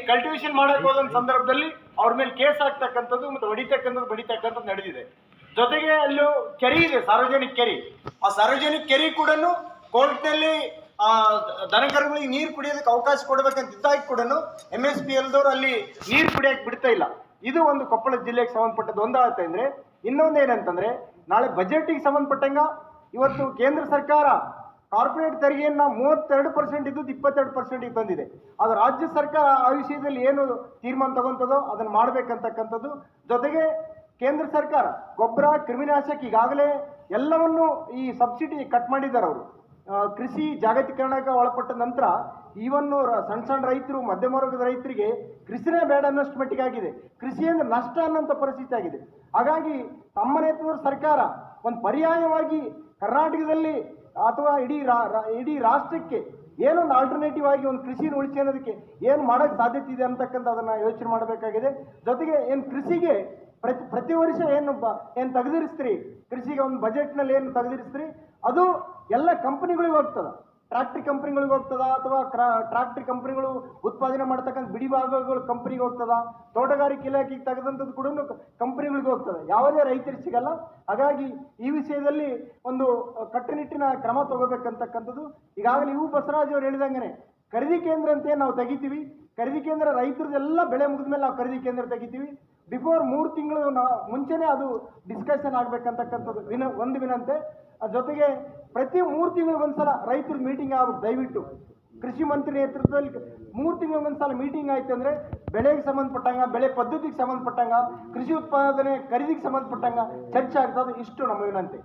Cultivation ಮಾಡಕ್ ಹೋದ ಸಂದರ್ಭದಲ್ಲಿ ಅವ್ರ ಮೇಲೆ ಕೇಸ್ ಆಗ್ತಕ್ಕಂಥದ್ದು ಮತ್ತೆ ಬಡಿತಕ್ಕಂಥದ್ದು ನಡೆದಿದೆ. ಜೊತೆಗೆ ಅಲ್ಲೂ ಕೆರೆ ಇದೆ, ಸಾರ್ವಜನಿಕ ಕೆರೆ. ಆ ಸಾರ್ವಜನಿಕ ಕೆರೆ ಕೂಡ ಕೋರ್ಟ್ನಲ್ಲಿ ದನಕರುಗಳಿಗೆ ನೀರು ಕುಡಿಯೋದಕ್ಕೆ ಅವಕಾಶ ಕೊಡಬೇಕಂತ ಇದ್ದಾಗ ಕೂಡ MSPLದವ್ರು ಅಲ್ಲಿ ನೀರು ಕುಡಿಯಕ್ಕೆ ಬಿಡ್ತಾ ಇಲ್ಲ. ಇದು ಒಂದು ಕೊಪ್ಪಳ ಜಿಲ್ಲೆಗೆ ಸಂಬಂಧಪಟ್ಟದ್ದು. ಒಂದಾಗುತ್ತೆ ಅಂದ್ರೆ ಇನ್ನೊಂದು ಏನಂತಂದ್ರೆ, ನಾಳೆ ಬಜೆಟ್ಗೆ ಸಂಬಂಧಪಟ್ಟಂಗ ಇವತ್ತು ಕೇಂದ್ರ ಸರ್ಕಾರ ಕಾರ್ಪೊರೇಟ್ ತೆರಿಗೆಯನ್ನ 32% ಇದ್ದು 22% ತಂದಿದೆ. ಅದು ರಾಜ್ಯ ಸರ್ಕಾರ ಆ ವಿಷಯದಲ್ಲಿ ಏನು ತೀರ್ಮಾನ ತಗೊಂತದೋ ಅದನ್ನು ಮಾಡ್ಬೇಕಂತಕ್ಕಂಥದ್ದು. ಜೊತೆಗೆ ಕೇಂದ್ರ ಸರ್ಕಾರ ಗೊಬ್ಬರ, ಕ್ರಿಮಿನಾಶಕ ಈಗಾಗಲೇ ಎಲ್ಲವನ್ನು ಈ ಸಬ್ಸಿಡಿ ಕಟ್ ಮಾಡಿದ್ದಾರೆ ಅವರು. ಕೃಷಿ ಜಾಗತೀಕರಣಕ್ಕೆ ಒಳಪಟ್ಟ ನಂತರ ಈವನ್ನು ಸಣ್ಣ ರೈತರು, ಮಧ್ಯಮ ವರ್ಗದ ರೈತರಿಗೆ ಕೃಷಿನೇ ಬೇಡ ಅನ್ನೋಷ್ಟು ಮಟ್ಟಿಗೆ ಆಗಿದೆ. ಕೃಷಿ ಅಂದ್ರೆ ನಷ್ಟ ಅನ್ನೋಂಥ ಪರಿಸ್ಥಿತಿ ಆಗಿದೆ. ಹಾಗಾಗಿ ತಮ್ಮ ನೇತೃತ್ವದ ಸರ್ಕಾರ ಒಂದು ಪರ್ಯಾಯವಾಗಿ ಕರ್ನಾಟಕದಲ್ಲಿ ಅಥವಾ ಇಡೀ ರಾಷ್ಟ್ರಕ್ಕೆ ಏನೊಂದು ಆಲ್ಟರ್ನೇಟಿವ್ ಆಗಿ ಒಂದು ಕೃಷಿನ ಉಳಿಸಿ ಅನ್ನೋದಕ್ಕೆ ಏನು ಮಾಡೋಕ್ಕೆ ಸಾಧ್ಯತೆ ಇದೆ ಅಂತಕ್ಕಂಥ ಅದನ್ನು ಯೋಚನೆ ಮಾಡಬೇಕಾಗಿದೆ. ಜೊತೆಗೆ ಏನು ಕೃಷಿಗೆ ಪ್ರತಿ ವರ್ಷ ಏನು ತೆಗೆದಿರಿಸ್ತೀರಿ, ಕೃಷಿಗೆ ಒಂದು ಬಜೆಟ್ನಲ್ಲಿ ಏನು ತೆಗೆದಿರಿಸ್ತೀರಿ ಅದು ಎಲ್ಲ ಕಂಪನಿಗಳಿಗೆ ಹೋಗ್ತದ. ಟ್ರಾಕ್ಟರ್ ಕಂಪನಿಗಳಿಗೆ ಹೋಗ್ತದ, ಅಥವಾ ಟ್ರಾಕ್ಟರ್ ಕಂಪನಿಗಳು ಉತ್ಪಾದನೆ ಮಾಡ್ತಕ್ಕಂಥ ಬಿಡಿ ಭಾಗಗಳು ಕಂಪನಿಗೆ ಹೋಗ್ತದ, ತೋಟಗಾರಿಕೆ ಇಲಾಖೆಗೆ ತೆಗೆದಂಥದ್ದು ಕೂಡ ಕಂಪನಿಗಳಿಗೆ ಹೋಗ್ತದೆ, ಯಾವುದೇ ರೈತರಿಗೆ ಸಿಗಲ್ಲ. ಹಾಗಾಗಿ ಈ ವಿಷಯದಲ್ಲಿ ಒಂದು ಕಟ್ಟುನಿಟ್ಟಿನ ಕ್ರಮ ತಗೋಬೇಕಂತಕ್ಕಂಥದ್ದು. ಈಗಾಗಲೇ ಬಸವರಾಜ್ ಅವರು ಹೇಳಿದಂಗೆ ಖರೀದಿ ಕೇಂದ್ರ ಅಂತ ನಾವು ತೆಗಿತೀವಿ. ಖರೀದಿ ಕೇಂದ್ರ ರೈತರದೆಲ್ಲ ಬೆಳೆ ಮುಗಿದ ಮೇಲೆ ನಾವು ಖರೀದಿ ಕೇಂದ್ರ ತೆಗಿತೀವಿ. ಬಿಫೋರ್ 3 ತಿಂಗಳು ಮುಂಚೆನೇ ಅದು ಡಿಸ್ಕಷನ್ ಆಗ್ಬೇಕಂತಕ್ಕಂಥದ್ದು ಒಂದು ವಿನಂತಿ. ಜೊತೆಗೆ ಪ್ರತಿ 3 ತಿಂಗಳಿಗೊಂದ್ಸಲ ರೈತರ ಮೀಟಿಂಗ್ ಆಗ್ಬೇಕು. ದಯವಿಟ್ಟು ಕೃಷಿ ಮಂತ್ರಿ ನೇತೃತ್ವದಲ್ಲಿ 3 ತಿಂಗಳಿಗೊಂದ್ಸಲ ಮೀಟಿಂಗ್ ಆಯ್ತು ಅಂದ್ರೆ ಬೆಳೆಗೆ ಸಂಬಂಧಪಟ್ಟಂಗ, ಬೆಳೆ ಪದ್ಧತಿಗೆ ಸಂಬಂಧಪಟ್ಟಂಗ, ಕೃಷಿ ಉತ್ಪಾದನೆ ಖರೀದಿಗೆ ಸಂಬಂಧಪಟ್ಟಂಗ ಚರ್ಚೆ ಆಗ್ತದೆ. ಇಷ್ಟು ನಮ್ಮ ವಿನಂತಿ.